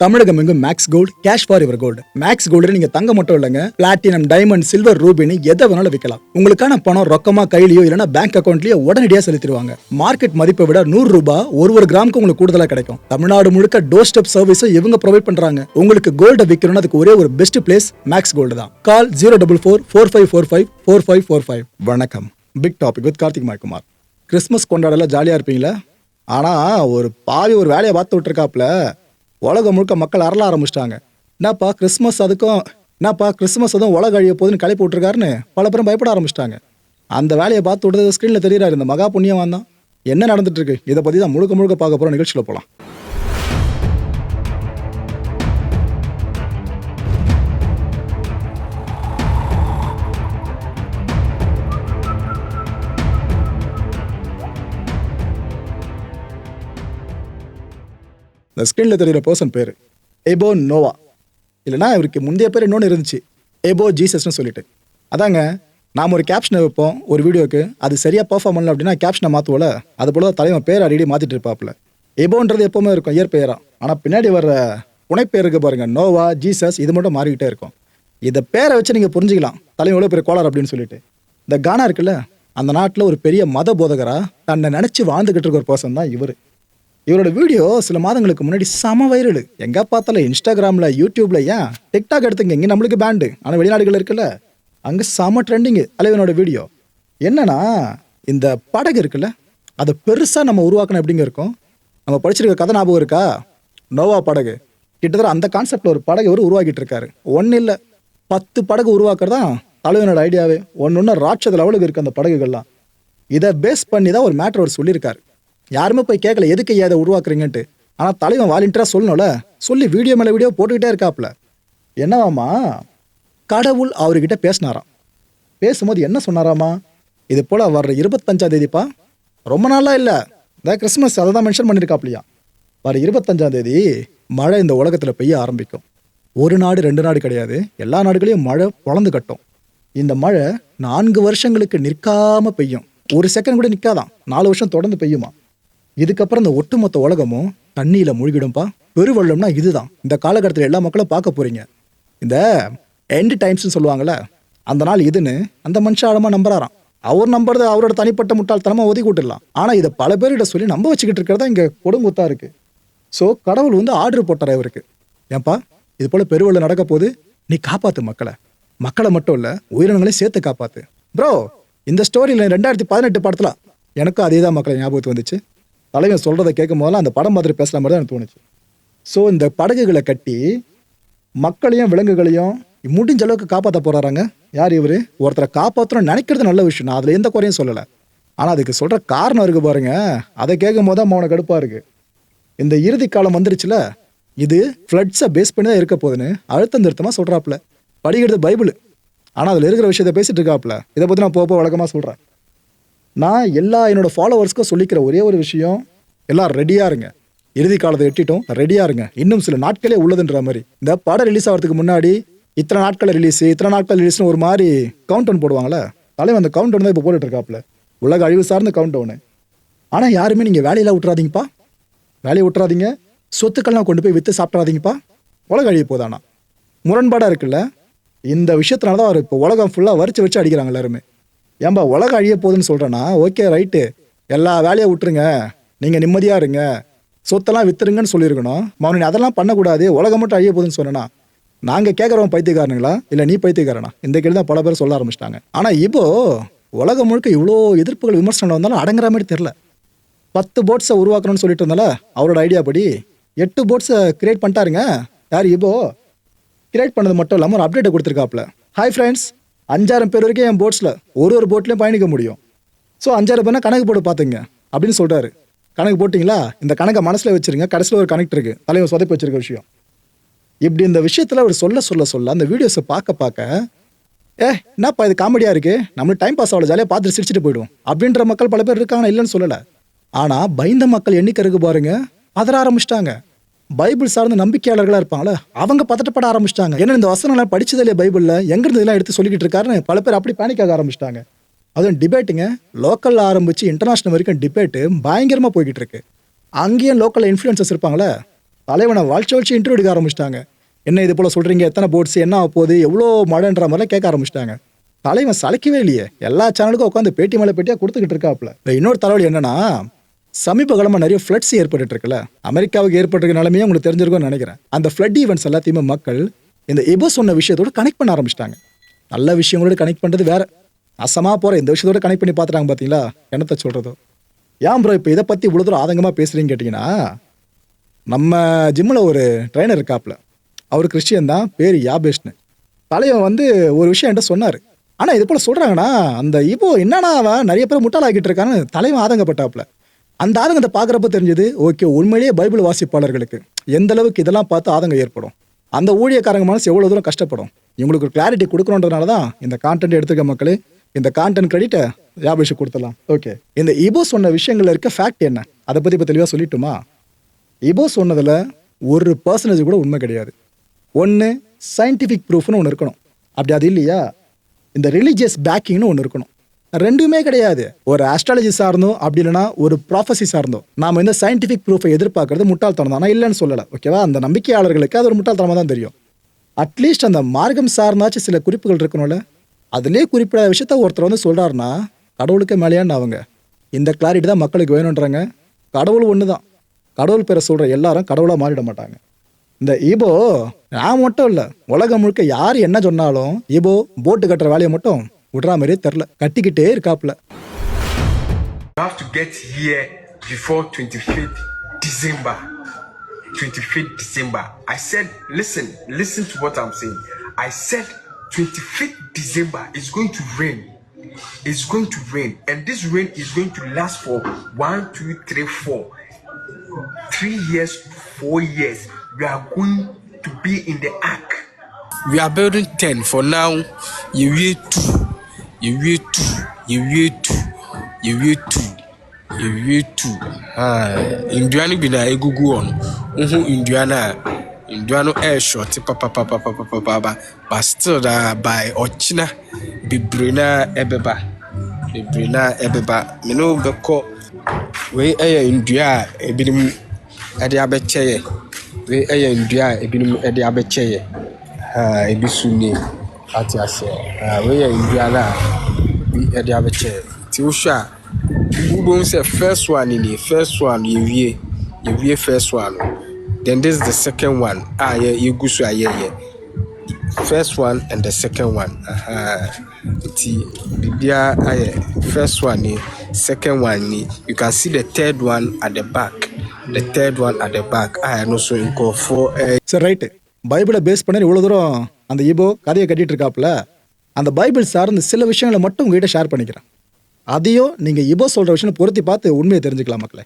தமிழகம் எங்கும் Max Gold cash for your gold. Max Gold நீங்க தங்க மட்டும் இல்லைங்க, பிளாட்டினம், டைமண்ட், சில்வர், ரூபினி எதை வேணாலும் விற்கலாம். உங்களுக்கான பணம் ரொக்கமா கையிலயோ இல்லைன்னா பேங்க் அக்கௌண்ட்லயோ உடனடியாக செலுத்திடுவாங்க. மார்க்கெட் மதிப்பை விட 100 ரூபாய் ஒரு கிராமுக்கு உங்களுக்கு கூடுதலாக கிடைக்கும். தமிழ்நாடு முழுக்க டோர் ஸ்டெப் சர்வீஸும் இவங்க ப்ரொவைட் பண்றாங்க. உங்களுக்கு கோல்ட விற்கணும்னு அதுக்கு ஒரே ஒரு பெஸ்ட் பிளேஸ் மேக்ஸ் கோல்டு தான். கால் 04445454545. வணக்கம். பிக் டாபிக் வித் கார்த்திக் மாய்குமார். கிறிஸ்மஸ் கொண்டாடல ஜாலியா இருப்பீங்களா? ஆனா ஒரு பாவி ஒரு வேலையை பார்த்து விட்டுருக்காப்ல, உலகம் முழுக்க மக்கள் அரள ஆரம்பிச்சிட்டாங்க. என்னப்பா கிறிஸ்மஸ் அதுவும் உலக அழிய போதுன்னு கிளப்பி விட்டுருக்காருன்னு பல பேரும் பயப்பட ஆரம்பிச்சிட்டாங்க. அந்த வேலையை பார்த்து விடுறது ஸ்க்ரீனில் தெரியுறாரு இந்த மகா புண்ணியவான் தான். என்ன நடந்துட்டு இருக்கு இதை பற்றி தான் முழுக்க பார்க்க போகிற நிகழ்ச்சியில் போகலாம். இந்த ஸ்க்ரீனில் தெரிகிற பர்சன் பேர் எபோ நோவா, இல்லைனா இவருக்கு முந்தைய பேர் இன்னொன்று இருந்துச்சு, எபோ ஜீசஸ்னு சொல்லிட்டு. அதாங்க, நாம் ஒரு கேப்ஷனை வைப்போம் ஒரு வீடியோக்கு, அது சரியாக பர்ஃபார்ம் பண்ணல அப்படின்னா கேப்ஷனை மாற்றுவோல, அது போல தலைவன் பேர் அடிக்கடி மாற்றிட்டு இருப்பாப்புல. எபோன்றது எப்போவுமே இருக்கும் இயற்பெயராக, ஆனால் பின்னாடி வர்ற புனைப்பேருக்கு பாருங்கள், நோவா, ஜீசஸ், இது மட்டும் மாறிக்கிட்டே இருக்கும். இதை பேரை வச்சு நீங்கள் புரிஞ்சிக்கலாம் தலைவன் எவ்வளோ பெரிய கோளாறு அப்படின்னு சொல்லிட்டு. இந்த கானா இருக்குல்ல, அந்த நாட்டில் ஒரு பெரிய மத போதகராக தன்னை நினச்சி வாழ்ந்துக்கிட்டு இருக்க ஒரு பர்சன் தான் இவர். இவரோட வீடியோ சில மாதங்களுக்கு முன்னாடி செம வைரல். எங்கே பார்த்தாலும் இன்ஸ்டாகிராமில், யூடியூப்ல, ஏன் டிக்டாக் எடுத்துங்க, இங்கே நம்மளுக்கு பேண்டு, ஆனால் வெளிநாடுகள் இருக்குல்ல அங்கே செம ட்ரெண்டிங்கு தலைவனோட வீடியோ. என்னன்னா, இந்த படகு இருக்குல்ல, அதை பெருசாக நம்ம உருவாக்கணும் எப்படிங்க இருக்கும். நம்ம படிச்சிருக்க கதை ஞாபகம் இருக்கா? நோவா படகு. கிட்டத்தட்ட அந்த கான்செப்டில் ஒரு படகு அவர் உருவாக்கிட்டு இருக்காரு. ஒன்றும் இல்லை, 10 படகு உருவாக்குறதான் தலைவனோட ஐடியாவே. ஒன்று ராட்சத லெவலுக்கு இருக்குது அந்த படகுகள்லாம். இதை பேஸ் பண்ணி தான் ஒரு மேட்ரு அவர் சொல்லியிருக்காரு. யாருமே போய் கேட்கல எதுக்கு ஏதை உருவாக்குறீங்கன்ட்டு. ஆனால் தலைவன் வாலண்டியராக சொல்லணும்ல, சொல்லி வீடியோ மேலே வீடியோ போட்டுக்கிட்டே இருக்காப்புல. என்னவாமா, கடவுள் அவர்கிட்ட பேசினாராம். பேசும்போது என்ன சொன்னாராமா, இது போல் வர்ற 25ஆம் தேதிப்பா, ரொம்ப நாளாக இல்லை, இந்த கிறிஸ்மஸ் அதை தான் மென்ஷன் பண்ணியிருக்காப்லையா, வர 25ஆம் தேதி மழை இந்த உலகத்தில் பெய்ய ஆரம்பிக்கும். ஒரு நாடு 2 நாடு கிடையாது, எல்லா நாடுகளையும் மழை பொழந்து கட்டும். இந்த மழை 4 வருஷங்களுக்கு நிற்காம பெய்யும். ஒரு செகண்ட் கூட நிற்காதான், 4 வருஷம் தொடர்ந்து பெய்யுமா. இதுக்கப்புறம் இந்த ஒட்டுமொத்த உலகமும் தண்ணியில் மூழ்கிடும்பா. பெருவெள்ளம்னா இதுதான். இந்த காலகட்டத்தில் எல்லா மக்களும் பார்க்க போறீங்க. இந்த எண்ட் டைம்ஸ்ன்னு சொல்லுவாங்கள்ல, அந்த நாள் இதுன்னு அந்த மனுஷன் ஆழமாக நம்புறாராம். அவர் நம்புறது அவரோட தனிப்பட்ட முட்டாள்தனமாக ஒதுக்கி விட்டுடலாம். ஆனால் இதை பல பேர்கிட்ட சொல்லி நம்ப வச்சுக்கிட்டு இருக்கிறதா இங்கே கொடுங்குத்தா இருக்கு. ஸோ கடவுள் ஆர்டர் போட்டார் இவருக்கு, ஏன்பா இது போல பெருவெள்ளம் நடக்க போது, நீ காப்பாற்று மக்களை மட்டும் இல்லை உயிரினங்களையும் சேர்த்து காப்பாற்று. ப்ரோ, இந்த ஸ்டோரியில் 2018 படத்தில் எனக்கும் அதே தான் மக்களை ஞாபகத்துக்கு வந்துச்சு. தலைவன் சொல்கிறத கேட்கும் போதெல்லாம் அந்த படம் மாதிரி பேசுகிற மாதிரி தான் எனக்கு தோணுச்சு. ஸோ இந்த படகுகளை கட்டி மக்களையும் விலங்குகளையும் முடிஞ்ச அளவுக்கு காப்பாற்ற போகிறாங்க. யார் இவர்? ஒருத்தரை காப்பாற்றணும்னு நினைக்கிறது நல்ல விஷயம், நான் அதில் எந்த குறையும் சொல்லலை. ஆனால் அதுக்கு சொல்கிற காரணம் இருக்குது பாருங்க, அதை கேட்கும் போது தான் அவனை கடுப்பாக இருக்குது. இந்த இறுதி காலம் வந்துருச்சுல, இது ஃப்ளட்ஸை பேஸ் பண்ணி தான் இருக்க போகுதுன்னு அழுத்தம் திருத்தமாக சொல்கிறாப்புல. படிக்கிறது பைபிள், ஆனால் அதில் இருக்கிற விஷயத்தை பேசிகிட்டு இருக்காப்புல. இதை பற்றி நான் போக வழக்கமாக சொல்கிறேன். நான் என்னோட ஃபாலோவர்ஸ்க்கும் சொல்லிக்கிற ஒரே ஒரு விஷயம், எல்லாம் ரெடியாக இருங்க. இறுதி காலத்தை எட்டிட்டோம், ரெடியாக இருங்க. இன்னும் சில நாட்களே உள்ளதுன்ற மாதிரி. இந்த படம் ரிலீஸ் ஆகிறதுக்கு முன்னாடி இத்தனை நாட்கள் ரிலீஸ்னு ஒரு மாதிரி கவுண்ட் டவுன் போடுவாங்களே, தலைவன் அந்த கவுண்ட் டவுன் தான் இப்போ போட்டுட்டு இருக்காப்புல. உலக அழிவு சார்ந்த கவுண்ட் டவுனு. ஆனால் யாருமே நீங்கள் வேலையெல்லாம் விட்டுறாதீங்கப்பா, வேலையை விட்டுறாதீங்க, சொத்துக்கள்லாம் கொண்டு போய் விற்று சாப்பிட்றாதீங்கப்பா, உலக அழிய போதானா. முரண்பாடாக இருக்குல்ல. இந்த விஷயத்தினால தான் அவர் இப்போ உலகம் ஃபுல்லாக வச்சு அடிக்கிறாங்க எல்லாருமே. ஏன்பா உலகம் அழிய போகுதுன்னு சொல்கிறேன்னா, ஓகே ரைட்டு, எல்லா வேலையை விட்டுருங்க, நீங்கள் நிம்மதியாக இருங்க, சொத்தெல்லாம் வித்துருங்கன்னு சொல்லியிருக்கணும். மௌனி அதெல்லாம் பண்ணக்கூடாது, உலகம் மட்டும் அழிய போகுதுன்னு சொன்னேன்னா, நாங்கள் கேட்குறவங்க பைத்தியக்காரனுங்களா இல்லை நீ பைத்தியக்காரனா? இந்த கேள்வி தான் பல பேர் சொல்ல ஆரம்பிச்சிட்டாங்க. ஆனால் இப்போ உலகம் முழுக்க இவ்வளோ எதிர்ப்புகள் விமர்சனம் வந்தாலும் அடங்குற மாதிரி தெரில. 10 போட்ஸை உருவாக்கணும்னு சொல்லிட்டு இருந்தால அவரோட ஐடியா படி 8 போட்ஸை கிரியேட் பண்ணிட்டாருங்க. யார்? இப்போ கிரியேட் பண்ணது மட்டும் இல்லாமல் ஒரு அப்டேட்டை கொடுத்துருக்காப்புல. ஹாய் ஃப்ரெண்ட்ஸ், 5000 பேர் வரைக்கும் என் போட்ஸில் ஒரு போட்லேயும் பயணிக்க முடியும். ஸோ 5000 பேர்னா கணக்கு போட்டு பார்த்துங்க அப்படின்னு சொல்கிறாரு. கணக்கு போட்டிங்களா? இந்த கணக்கை மனசில் வச்சுருங்க. கடைசியில் ஒரு கனெக்ட் இருக்குது, தலைவர் சொதப்பி வச்சிருக்க விஷயம். இப்படி இந்த விஷயத்தில் அவர் சொல்ல அந்த வீடியோஸை பார்க்க என்னப்பா இது காமெடியாக இருக்குது, நம்மளுக்கு டைம் பாஸ் ஆகல, ஜாலியாக பார்த்துட்டு சிரிச்சுட்டு போய்டும் அப்படின்ற மக்கள் பல பேர் இருக்காங்க, இல்லைன்னு சொல்லலை. ஆனால் பயந்த மக்கள் எண்ணிக்கை இருக்கு பாருங்க, அதர ஆரம்பிச்சிட்டாங்க. பைபிள் சார்ந்த நம்பிக்கையாளர்களாக இருப்பாங்களே, அவங்க பதட்டப்பட ஆரம்பிச்சிட்டாங்க. ஏன்னா இந்த வசனம்லாம் படிச்சதே இல்லையா பைபிளில், எங்கிருந்து இதெல்லாம் எடுத்து சொல்லிக்கிட்டு இருக்காருன்னு பல பேர் அப்படி பேனிக்காக ஆரம்பிச்சிட்டாங்க. அதுவும் டிபேட்டுங்க, லோக்கலில் ஆரம்பித்து இன்டர்நேஷ்னல் வரைக்கும் டிபேட்டு பயங்கரமாக போய்கிட்டு இருக்கு. அங்கேயும் லோக்கலில் இன்ஃப்ளூயன்சர்ஸ் இருப்பாங்களே, தலைவனை வச்சு இன்டர்வியூ எடுக்க ஆரம்பிச்சிட்டாங்க. என்ன இது போல் சொல்கிறீங்க, எத்தனை போட்ஸ், என்ன ஆக போகுது, எவ்வளோ மழைன்ற மாதிரிலாம் கேட்க ஆரம்பிச்சிட்டாங்க. தலைவன் சளைக்கவே இல்லையே, எல்லா சேனலுக்கும் உட்காந்து பேட்டி மேலே பேட்டியாக கொடுத்துக்கிட்டு இருக்காப்புல. இன்னொரு தலைவலி என்னன்னா, சமீப காலமாக நிறைய ஃப்ளட்ஸ் ஏற்பட்டு இருக்குல்ல, அமெரிக்காவுக்கு ஏற்பட்டிருக்க நிலைமையே உங்களுக்கு தெரிஞ்சிருக்கும்னு நினைக்கிறேன். அந்த ஃப்ளட் ஈவெண்ட்ஸ் எல்லாத்தையுமே மக்கள் இந்த எபோ சொன்ன விஷயத்தோடு கனெக்ட் பண்ண ஆரம்பிச்சிட்டாங்க. நல்ல விஷயங்களோட கனெக்ட் பண்ணுறது வேற, அசமாக போகிற இந்த விஷயத்தோட கனெக்ட் பண்ணி பார்த்துட்டாங்க. பார்த்தீங்களா என்னத்தை சொல்கிறதோ. ஏன் ப்ரோ இப்போ இதை பற்றி இவ்வளோ தூரம் ஆதங்கமாக பேசுகிறீங்கன்னு கேட்டிங்கன்னா, நம்ம ஜிம்மில் ஒரு ட்ரைனர் இருக்காப்புல, அவர் கிறிஸ்டியன் தான், பேர் யாபேஷ்னு. தலைவன் வந்து ஒரு விஷயம் என்கிட்ட சொன்னார். ஆனால் இது போல் சொல்கிறாங்கன்னா அந்த இப்போ என்னன்னா அவன் நிறைய பேர் முட்டாளாக்கிட்டு இருக்கான்னு தலைவன் ஆதங்கப்பட்டாப்புல. அந்த ஆதங்கத்தை பார்க்குறப்ப தெரிஞ்சது, ஓகே உண்மையிலேயே பைபிள் வாசிப்பாளர்களுக்கு எந்த அளவுக்கு இதெல்லாம் பார்த்து ஆதங்கம் ஏற்படும், அந்த ஊழியக்காரங்க மனசு எவ்வளோ தூரம் கஷ்டப்படும், இவங்களுக்கு ஒரு கிளாரிட்டி கொடுக்கணுன்றதுனால தான் இந்த கான்டென்ட் எடுத்துக்க மக்களே. இந்த கான்டென்ட் கிரெடிட்டை யாபேஷுக்கு கொடுத்துடலாம். ஓகே, இந்த இபோ சொன்ன விஷயங்கள்ல இருக்க ஃபேக்ட் என்ன, அதை பற்றி இப்போ தெளிவாக சொல்லிட்டுமா? இபோ சொன்னதில் 1% கூட உண்மை கிடையாது. ஒன்று சயின்டிஃபிக் ப்ரூஃப்னு ஒன்று இருக்கணும், அப்படி அது இல்லையா இந்த ரிலீஜியஸ் பேக்கிங்னு ஒன்று இருக்கணும். ரெண்டுமே கிடையாது. ஒரு ஆஸ்ட்ராலஜி சார்ந்தோ அப்படி இல்லைனா ஒரு ப்ராஃபஸி சார்ந்தோ நாம் இந்த சயின்டிஃபிக் ப்ரூஃபை எதிர்பார்க்கறது முட்டாள்தனம் தான். நான் இல்லைன்னு சொல்லலை, ஓகேவா. அந்த நம்பிக்கையாளர்களுக்கு அது ஒரு முட்டாள்தனமாக தான் தெரியும். அட்லீஸ்ட் அந்த மார்க்கம் சார்ந்தாச்சும் சில குறிப்புகள் இருக்கணும்ல. அதிலே குறிப்பிடாத விஷயத்த ஒருத்தர் வந்து சொல்கிறாருன்னா கடவுளுக்கு மேலேயான்னு அவங்க. இந்த கிளாரிட்டி தான் மக்களுக்கு வேணுன்றாங்க. கடவுள் ஒன்று தான், கடவுள் பேரை சொல்கிற எல்லாரும் கடவுளாக மாறிட மாட்டாங்க. இந்த ஈபோ நான் மட்டும் இல்லை, உலகம் முழுக்க யார் என்ன சொன்னாலும் ஈபோ போட்டு கட்டுற வேலையை மட்டும் விடுற மாதிரியே தெரில, கட்டிக்கிட்டே இருக்காப்புல. You have to get here before 25th December. 25th December. I said, listen to what I'm saying. I said 25th December is going to rain. It's going to rain. And this rain is going to last for 1, 2, 3, 4. 3 years, 4 years. We are going to be in the ark. We are building 10 for now. You will 2. You will 2. You will 2. You will 2. You will 2. Indiana be na egugu on. Indiana air short papa. But still by Ochina Bibrina Ebeba. Me no beko. We India ebinim ade abecheye. We India ebinim ade abecheye. Ebisuni ati ase. We Indiana bi ade abecheye. Ti usha Google say first one you first one. Then this is the second one. You go so first one and the second one. Bibia first one, second one. You can see the third one at the back. The third one at the back. I know so in go for. சரி right, பைபிளை base பண்ணி இவ்வளோ தூரம் அந்த ஈபோ கதையை கட்டிட்டு இருக்காப்புல. அந்த பைபிள் சார்ந்த சில விஷயங்களை மட்டும் உங்ககிட்ட ஷேர் பண்ணிக்கிறேன். அதையும் நீங்கள் ஈபோ சொல்கிற விஷயம் பொருத்தி பார்த்து உண்மையை தெரிஞ்சுக்கலாம் மக்களே.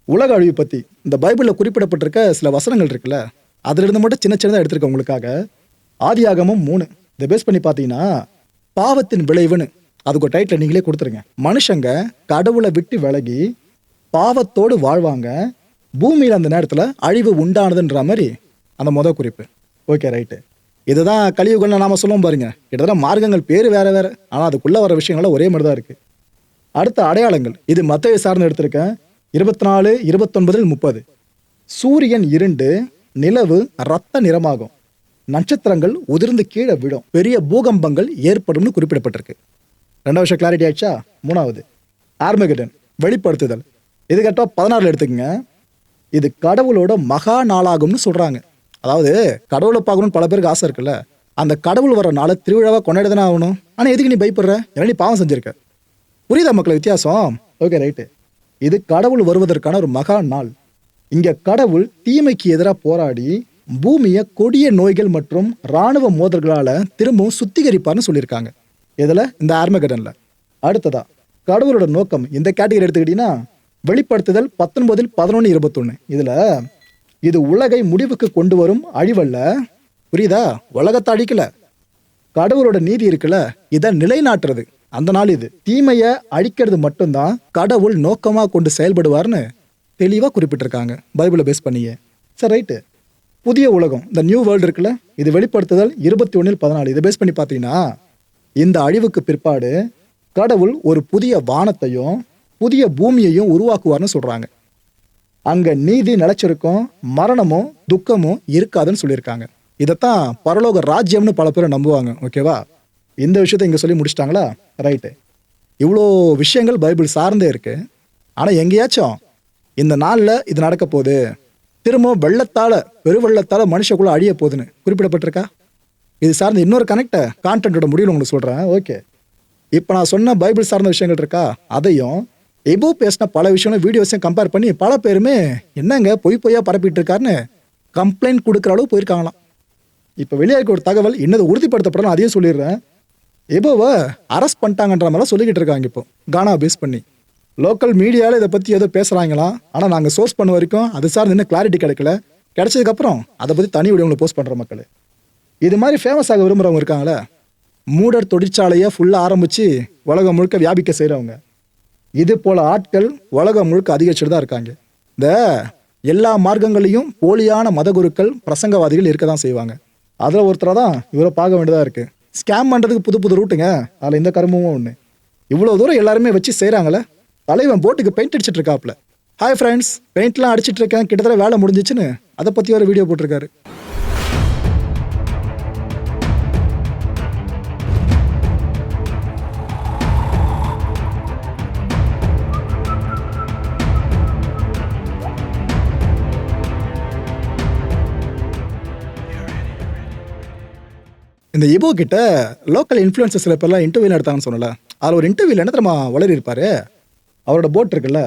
உலக அழிவு பற்றி இந்த பைபிளில் குறிப்பிடப்பட்டிருக்க சில வசனங்கள் இருக்குல்ல, அதிலிருந்து மட்டும் சின்னதாக எடுத்திருக்கேன் உங்களுக்காக. ஆதியாகமம் 3 இதை பேஸ் பண்ணி பார்த்தீங்கன்னா, பாவத்தின் விளைவுன்னு அதுக்கு ஒரு டைட்டில் நீங்களே கொடுத்துருங்க. மனுஷங்க கடவுளை விட்டு விலகி பாவத்தோடு வாழ்வாங்க, பூமியில் அந்த நேரத்தில் அழிவு உண்டானதுன்ற மாதிரி அந்த குறிப்பு. ஓகே ரைட்டு, இதுதான் கலியுகம்னு நாம சொல்லுவோம் பாருங்க. கிட்டத்தட்ட மார்க்கங்கள் பேர் வேற வேற, ஆனால் அதுக்குள்ளே வர விஷயங்கள்லாம் ஒரே மாதிரி தான் இருக்குது. அடுத்த அடையாளங்கள் இது மத்தேயு சார்ந்து எடுத்திருக்கேன். 24, 29, 30. சூரியன் இருண்டு, நிலவு ரத்த நிறமாகும், நட்சத்திரங்கள் உதிர்ந்து கீழே விடும், பெரிய பூகம்பங்கள் ஏற்படும்னு குறிப்பிடப்பட்டிருக்கு. 2வது விஷயம் கிளாரிட்டி ஆயிடுச்சா? 3வது ஆர்மகெடன், வெளிப்படுத்துதல். இது கரெக்டாக 16 எடுத்துக்கங்க. இது கடவுளோட மகா நாளாகும்னு சொல்கிறாங்க. அதாவது கடவுளை பார்க்கணும்னு பல பேருக்கு ஆசை இருக்குல்ல, அந்த கடவுள் வர நாளை திருவிழாவாக கொண்டாடுதானே ஆகணும். ஆனால் எதுக்கு நீ பயப்படுற? ஏன்னா நீ பாவம் செஞ்சிருக்க. புரியுதா மக்கள் வித்தியாசம்? ஓகே ரைட்டு, இது கடவுள் வருவதற்கான ஒரு மகா நாள். இங்கே கடவுள் தீமைக்கு எதிராக போராடி பூமியை கொடிய நோய்கள் மற்றும் இராணுவ மோதல்களால் திரும்பவும் சுத்திகரிப்பார்னு சொல்லியிருக்காங்க. இதில் இந்த ஆர்மகெடனில். அடுத்ததா கடவுளோட நோக்கம் இந்த கேட்டகரி எடுத்துக்கிட்டீங்கன்னா, வெளிப்படுத்துதல் 19, 11, 21. இதில் இது உலகை முடிவுக்கு கொண்டு வரும் அழிவல்ல. புரியுதா? உலகத்தை அழிக்கல, கடவுளோட நீதி இருக்குல்ல, இதை நிலைநாட்டுறது அந்த நாள். இது தீமையை அழிக்கிறது மட்டும்தான் கடவுள் நோக்கமாக கொண்டு செயல்படுவார்னு தெளிவாக குறிப்பிட்டிருக்காங்க பைபிளை பேஸ் பண்ணியே. சரி ரைட்டு, புதிய உலகம் இந்த நியூ வேர்ல்டு இருக்குல்ல, இது வெளிப்படுத்துதல் 21, 14. இதை பேஸ் பண்ணி பார்த்தீங்கன்னா, இந்த அழிவுக்கு பிற்பாடு கடவுள் ஒரு புதிய வானத்தையும் புதிய பூமியையும் உருவாக்குவார்னு சொல்கிறாங்க. அங்கே நீதி நிலைச்சிருக்கும், மரணமும் துக்கமும் இருக்காதுன்னு சொல்லியிருக்காங்க. இதைத்தான் பரலோக ராஜ்யம்னு பல பேர் நம்புவாங்க. ஓகேவா? இந்த விஷயத்தை இங்கே சொல்லி முடிச்சிட்டாங்களா? ரைட்டு. இவ்வளோ விஷயங்கள் பைபிள் சார்ந்தே இருக்கு. ஆனால் எங்கேயாச்சும் இந்த நாளில் இது நடக்க போகுது, திரும்ப வெள்ளத்தால் பெருவெள்ளத்தால் மனுஷக்குள்ள அழிய போகுதுன்னு குறிப்பிடப்பட்டிருக்கா? இது சார்ந்த இன்னொரு கான்டென்ட்டோட முடிவில் உங்களுக்கு சொல்கிறேன். ஓகே, இப்போ நான் சொன்ன பைபிள் சார்ந்த விஷயங்கள் இருக்கா, அதையும் எபோ பேசின பல விஷயங்களும் வீடியோஸையும் கம்பேர் பண்ணி பல பேருமே என்னங்க பொய்யா பரப்பிட்டு இருக்காருன்னு கம்ப்ளைண்ட் கொடுக்குற அளவு போயிருக்காங்களாம். இப்போ வெளியாகிற ஒரு தகவல் இன்னது உறுதிப்படுத்தப்படலாம், அதையும் சொல்லிடுறேன். எபோவை அரெஸ்ட் பண்ணிட்டாங்கன்ற மாதிரிலாம் சொல்லிக்கிட்டு இருக்காங்க. இப்போ கானா பேஸ் பண்ணி லோக்கல் மீடியாவில் இதை பற்றி ஏதோ பேசுகிறாங்களாம். ஆனால் நாங்கள் சோர்ஸ் பண்ண வரைக்கும் அது சார்ந்து இன்னும் கிளாரிட்டி கிடைக்கல. கிடைச்சதுக்கப்புறம் அதை பற்றி தனி வீடியோ உங்களுக்கு போஸ்ட் பண்ணுற மக்கள். இது மாதிரி ஃபேமஸ் ஆக விரும்புகிறவங்க இருக்காங்களே, மூடர் தொழிற்சாலையை ஃபுல்லாக ஆரம்பித்து உலகம் முழுக்க வியாபிக்க செய்கிறவங்க, இது போல் ஆட்கள் உலகம் முழுக்க அதிகரிச்சுட்டு தான் இருக்காங்க. இந்த எல்லா மார்க்கங்களையும் போலியான மதகுருக்கள் பிரசங்கவாதிகள் இருக்க தான் செய்வாங்க. அதில் ஒருத்தராக தான் இவரை பார்க்க வேண்டியதாக இருக்குது. ஸ்கேம் பண்ணுறதுக்கு புது புது ரூட்டுங்க, அதில் இந்த கருமமும் ஒன்று. இவ்வளோ தூரம் எல்லாருமே வச்சு செய்கிறாங்களே. தலைவன் போட்டுக்கு பெயிண்ட் அடிச்சிட்டு இருக்காப்புல. ஹாய் ஃப்ரெண்ட்ஸ், பெயிண்ட்லாம் அடிச்சிட்டு இருக்கேன், கிட்டத்தட்ட வேலை முடிஞ்சிச்சுன்னு அதை பற்றி ஒரு வீடியோ போட்டிருக்காரு. இந்த எபோ கிட்ட லோக்கல் இன்ஃப்ளூயன்சர்ஸ் சில பேர்லாம் இன்டர்வியூ எடுத்தாங்கன்னு சொன்னல, அதில் ஒரு இன்டர்வியூவில் என்ன தெரியுமா வளரி இருப்பாரு, அவரோட போட் இருக்குல்ல,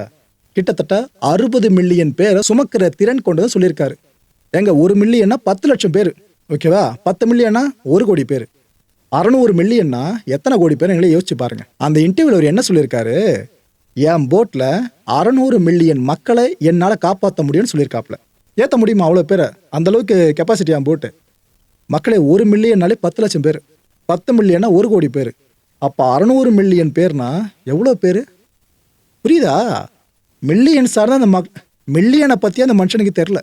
கிட்டத்தட்ட 60 மில்லியன் பேரை சுமக்கிற திறன் கொண்டு சொல்லியிருக்காரு. எங்க 1 மில்லியன்னா 10 லட்சம் பேர். ஓகேவா? 10 மில்லியன்னா 1 கோடி பேர். 600 மில்லியன்னா எத்தனை கோடி பேர் எங்களே யோசிச்சு பாருங்க. அந்த இன்டர்வியூவில் அவர் என்ன சொல்லியிருக்காரு, என் போட்டில் 600 மில்லியன் மக்களை என்னால் காப்பாற்ற முடியும்னு சொல்லியிருக்காப்புல. ஏற்ற முடியுமா அவ்வளோ பேரை? அந்தளவுக்கு கெப்பாசிட்டி என் போட்டு. மக்களே 1 மில்லியன்னாலே 10 லட்சம் பேர், 10 மில்லியன்னா 1 கோடி பேர். அப்போ 600 மில்லியன் பேர்னா எவ்வளோ பேர் புரியுதா? மில்லியன் சார்ந்த அந்த மில்லியனை பற்றி அந்த மனுஷனுக்கு தெரில.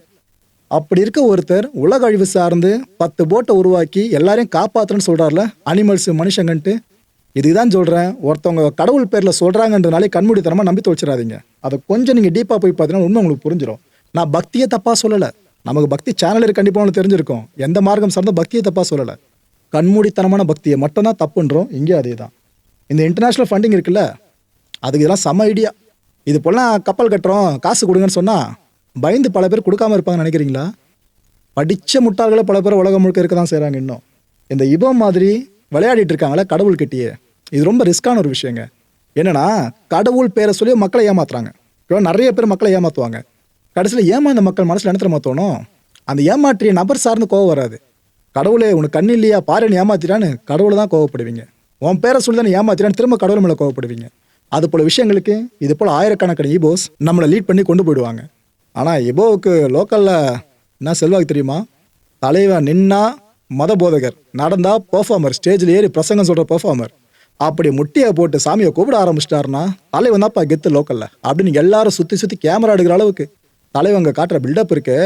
அப்படி இருக்க ஒருத்தர் உலக அழிவு சார்ந்து 10 போட்டை உருவாக்கி எல்லாரையும் காப்பாற்றுன்னு சொல்கிறார்ல, அனிமல்ஸ் மனுஷங்கன்ட்டு. இதுதான் சொல்கிறேன், ஒருத்தவங்க கடவுள் பேரில் சொல்கிறாங்கன்றனாலே கண்மூடித்தனமாக நம்பி தொலைச்சிடாதீங்க. அதை கொஞ்சம் நீங்கள் டீப்பாக போய் பார்த்தீங்கன்னா உண்மை உங்களுக்கு புரிஞ்சிடும். நான் பக்தியை தப்பாக சொல்லலை, நமக்கு பக்தி சேனலுக்கு கண்டிப்பாக உங்களுக்கு தெரிஞ்சிருக்கும். எந்த மார்க்கம் சார்ந்த பக்தியை தப்பாக சொல்லலை, கண்மூடித்தனமான பக்தியை மட்டும்தான் தப்புன்றோம். இங்கே அதே தான். இந்த இன்டர்நேஷ்னல் ஃபண்டிங் இருக்குல்ல, அதுக்கு இதெல்லாம் செம்ம ஐடியா. இது போலாம் கப்பல் கட்டுறோம் காசு கொடுங்கன்னு சொன்னால் பயந்து பல பேர் கொடுக்காம இருப்பாங்கன்னு நினைக்கிறீங்களா? படித்த முட்டாள்களை பல பேர் உலகம் முழுக்க இருக்க தான் செய்கிறாங்க. இன்னும் இந்த இபோ மாதிரி விளையாடிட்டு இருக்காங்களே கடவுள் கிட்டேயே, இது ரொம்ப ரிஸ்கான ஒரு விஷயங்க. என்னன்னா கடவுள் பேரை சொல்லி மக்களை ஏமாத்துறாங்க. நிறைய பேர் மக்களை ஏமாற்றுவாங்க. கடைசியில் ஏமாந்த மக்கள் மனசில் என்ன தெரியுமா தோணும், அந்த ஏமாற்றிய நபர் சார்ந்து கோவம் வராது. கடவுளே உனக்கு கண்ணு இல்லையா பாருன்னு ஏமாத்திட்டான்னு கடவுளை தான் கோவப்படுவீங்க. உன் பேரை சொல்லி தானே ஏமாத்திட்டான்னு திரும்ப கடவுள் மேலே கோவப்படுவீங்க. அது போல் விஷயங்களுக்கு இது போல் ஆயிரக்கணக்கான ஈபோஸ் நம்மளை லீட் பண்ணி கொண்டு போயிடுவாங்க. ஆனால் இபோவுக்கு லோக்கலில் என்ன செல்வாக்கு தெரியுமா? தலைவன் நின்னா மத போதகர், நடந்தா பெர்ஃபார்மர், ஸ்டேஜில் ஏறி பிரசங்கம் சொல்கிற பெர்ஃபார்மர். அப்படி முட்டியை போட்டு சாமியை கூப்பிட ஆரம்பிச்சிட்டாருன்னா தலைவன் தான்ப்பா கெத்து லோக்கலில் அப்படின்னு எல்லாரும் சுற்றி சுற்றி கேமரா எடுக்கிற அளவுக்கு தலைவங்க காட்டுற பில்டப் இருக்கு.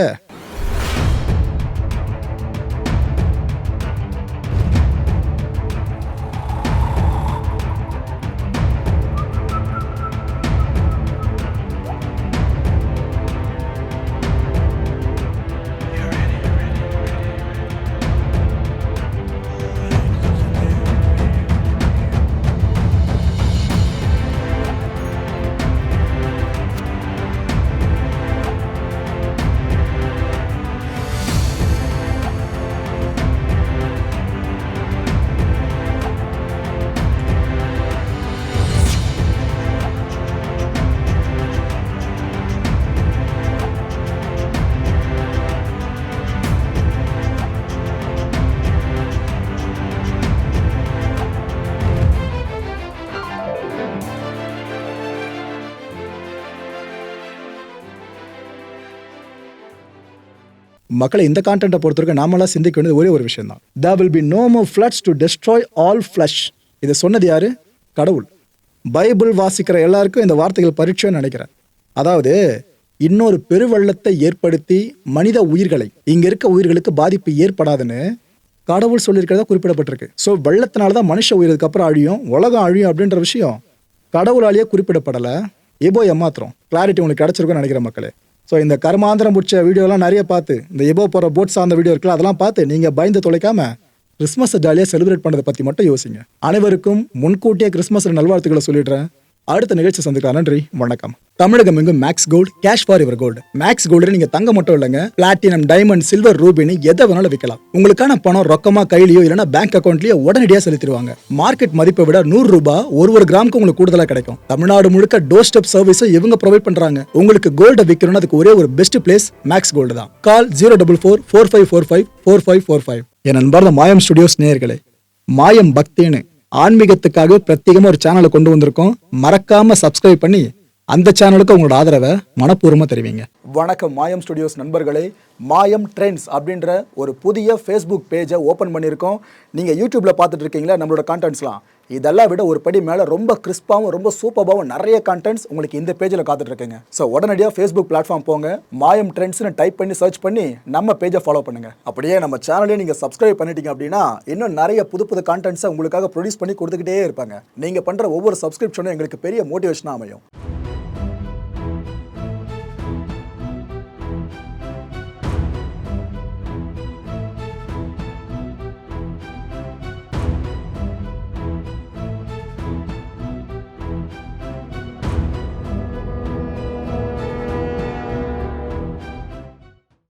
மக்களை இந்த கான்டென்ட்டை பொறுத்தவரைக்கும் நாமெல்லாம் சிந்திக்க வேண்டியது ஒரே ஒரு விஷயம் தான். There will be no more floods to destroy all flesh. இதை சொன்னது யாரு? கடவுள். பைபிள் வாசிக்கிற எல்லாருக்கும் இந்த வார்த்தைகள் பரீட்சைன்னு நினைக்கிறேன். அதாவது இன்னொரு பெருவெள்ளத்தை ஏற்படுத்தி மனித உயிர்களை, இங்க இருக்க உயிர்களுக்கு பாதிப்பு ஏற்படாதுன்னு கடவுள் சொல்லியிருக்கிறதா குறிப்பிடப்பட்டிருக்கு. ஸோ வெள்ளத்தினால தான் மனுஷ உயிருக்கு அப்புறம் அழியும், உலகம் அழியும் அப்படின்ற விஷயம் கடவுளாலேயே குறிப்பிடப்படலை. எபோ ஏமாத்திரம் கிளாரிட்டி உங்களுக்கு கிடைச்சிருக்குன்னு நினைக்கிற மக்களே. ஸோ இந்த கர்மாந்திரம் பிடிச்ச வீடியோலாம் நிறைய பார்த்து இந்த எபோ போகிற போட் சார்ந்த வீடியோ இருக்குல்ல அதெல்லாம் பார்த்து நீங்கள் பயந்து தொலைக்காம கிறிஸ்மஸை ஜாலியாக செலிப்ரேட் பண்ணதை பற்றி மட்டும் யோசிங்க. அனைவருக்கும் முன்கூட்டியே கிறிஸ்மஸ் நல்வாழ்த்துக்களை சொல்லிடுறேன். அடுத்த நிகழ்ச்சி சந்திக்கலாம். நன்றி, வணக்கம். தமிழகம் எங்கும் Max Gold, cash for your gold. Max Gold நீங்க தங்க மட்டும் இல்லைங்க, பிளாட்டினம், டைமண்ட், சில்வர், ரூபினி எதை வேணாலும் விற்கலாம். உங்களுக்கான பணம் ரொக்கமா கையிலயோ இல்லைன்னா பேங்க் அக்கௌண்ட்லயோ உடனடியாக செலுத்திடுவாங்க. மார்க்கெட் மதிப்பை விட 100 ரூபாய் ஒரு கிராமுக்கு உங்களுக்கு கூடுதலாக கிடைக்கும். தமிழ்நாடு முழுக்க டோர் ஸ்டெப் சர்வீஸை இவங்க ப்ரொவைட் பண்றாங்க. உங்களுக்கு கோல்டை விற்கணும்னு அதுக்கு ஒரே ஒரு பெஸ்ட் பிளேஸ் மேக்ஸ் கோல்டு தான். கால் 04445454545. என் அன்பார்ந்த மாயம் ஸ்டுடியோஸ் நேயர்களே, மாயம் பக்தின்னு ஆன்மீகத்துக்காக பிரத்யேகமாக ஒரு சேனலை கொண்டு வந்திருக்கோம். மறக்காம சப்ஸ்கிரைப் பண்ணி அந்த சேனலுக்கு உங்களோட ஆதரவை மனப்பூர்வமாக தெரிவிங்க. வணக்கம் மாயம் ஸ்டுடியோஸ் நண்பர்களே. மாயம் ட்ரெண்ட்ஸ் அப்படின்ற ஒரு புதிய ஃபேஸ்புக் பேஜை ஓப்பன் பண்ணியிருக்கோம். நீங்கள் யூடியூப்பில் பார்த்துட்டு இருக்கீங்களா நம்மளோட கான்டென்ட்ஸ்லாம். இதெல்லாம் விட ஒரு படி மேலே ரொம்ப கிறிஸ்பாகவும் ரொம்ப சூப்பராகவும் நிறைய கான்டென்ட்ஸ் உங்களுக்கு இந்த பேஜில் காத்துட்ருக்குங்க. ஸோ உடனடியாக ஃபேஸ்புக் பிளாட்ஃபார்ம் போங்க, மாயம் ட்ரெண்ட்ஸ்னு டைப் பண்ணி சர்ச் பண்ணி நம்ம பேஜை ஃபாலோ பண்ணுங்கள். அப்படியே நம்ம சேனலையும் நீங்கள் சப்ஸ்கிரைப் பண்ணிட்டீங்க அப்படின்னா இன்னும் நிறைய புது கான்டென்ட்ஸை உங்களுக்காக ப்ரொடியூஸ் பண்ணி கொடுத்துக்கிட்டே இருப்பாங்க. நீங்கள் பண்ணுற ஒவ்வொரு சப்ஸ்கிரிப்ஷனும் எங்களுக்கு பெரிய மோட்டிவேஷனாக அமையும்.